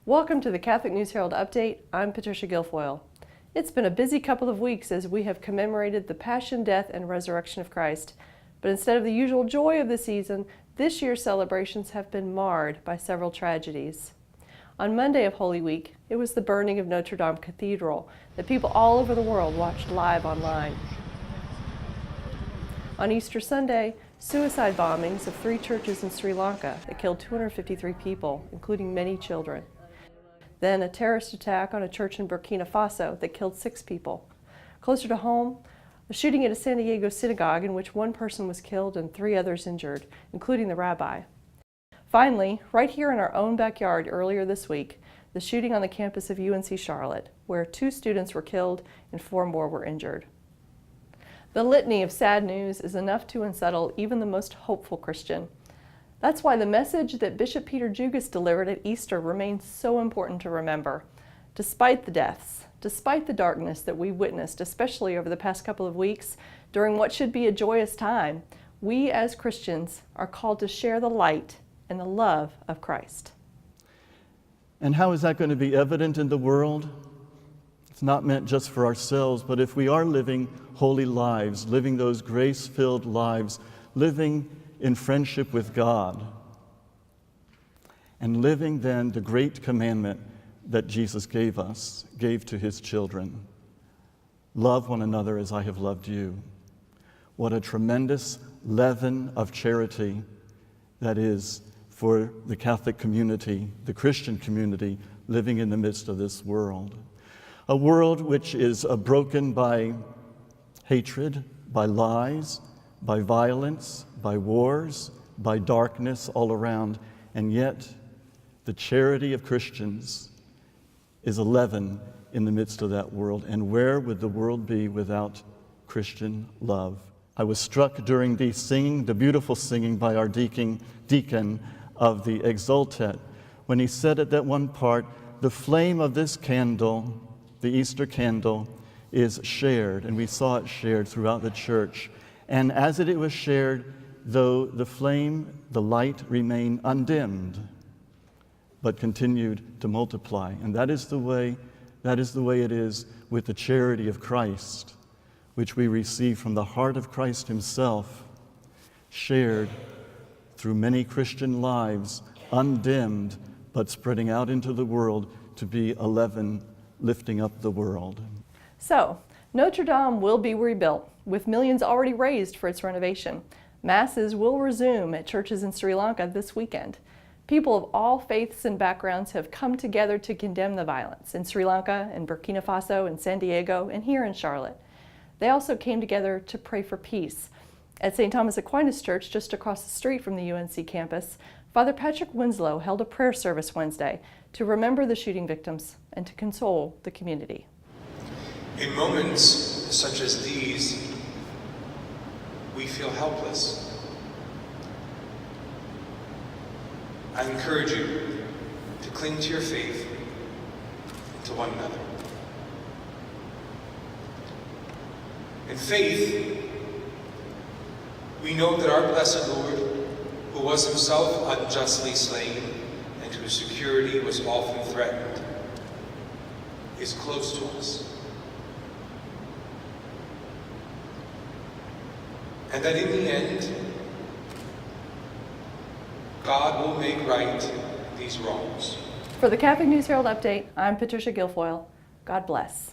Welcome to the Catholic News Herald Update. I'm Patricia Guilfoyle. It's been a busy couple of weeks as we have commemorated the Passion, Death, and Resurrection of Christ. But instead of the usual joy of the season, this year's celebrations have been marred by several tragedies. On Monday of Holy Week, it was the burning of Notre Dame Cathedral that people all over the world watched live online. On Easter Sunday, suicide bombings of 3 churches in Sri Lanka that killed 253 people, including many children. Then a terrorist attack on a church in Burkina Faso that killed 6 people. Closer to home, a shooting at a San Diego synagogue in which 1 person was killed and 3 others injured, including the rabbi. Finally, right here in our own backyard earlier this week, the shooting on the campus of UNC Charlotte, where 2 students were killed and 4 more were injured. The litany of sad news is enough to unsettle even the most hopeful Christian. That's why the message that Bishop Peter Jugis delivered at Easter remains so important to remember. Despite the deaths, despite the darkness that we witnessed, especially over the past couple of weeks, during what should be a joyous time, we as Christians are called to share the light and the love of Christ. And how is that going to be evident in the world? It's not meant just for ourselves, but if we are living holy lives, living those grace-filled lives, living in friendship with God, and living then the great commandment that Jesus gave to his children. Love one another as I have loved you. What a tremendous leaven of charity that is for the Catholic community, the Christian community, living in the midst of this world. A world which is broken by hatred, by lies, by violence, by wars, by darkness all around, and yet the charity of Christians is a leaven in the midst of that world. And where would the world be without Christian love? I was struck during the singing, the beautiful singing by our deacon of the Exultet, when he said at that one part, the flame of this candle, the Easter candle, is shared, and we saw it shared throughout the church. And as it was shared, though the flame, the light remained undimmed, but continued to multiply. And that is the way it is with the charity of Christ, which we receive from the heart of Christ himself, shared through many Christian lives, undimmed, but spreading out into the world to be a leaven lifting up the world. So, Notre Dame will be rebuilt, with millions already raised for its renovation. Masses will resume at churches in Sri Lanka this weekend. People of all faiths and backgrounds have come together to condemn the violence in Sri Lanka, and Burkina Faso, and San Diego, and here in Charlotte. They also came together to pray for peace. At St. Thomas Aquinas Church, just across the street from the UNC campus, Father Patrick Winslow held a prayer service Wednesday to remember the shooting victims and to console the community. In moments such as these, we feel helpless. I encourage you to cling to your faith and to one another. In faith, we know that our blessed Lord, who was himself unjustly slain and whose security was often threatened, is close to us. And that in the end, God will make right these wrongs. For the Catholic News Herald Update, I'm Patricia Guilfoyle. God bless.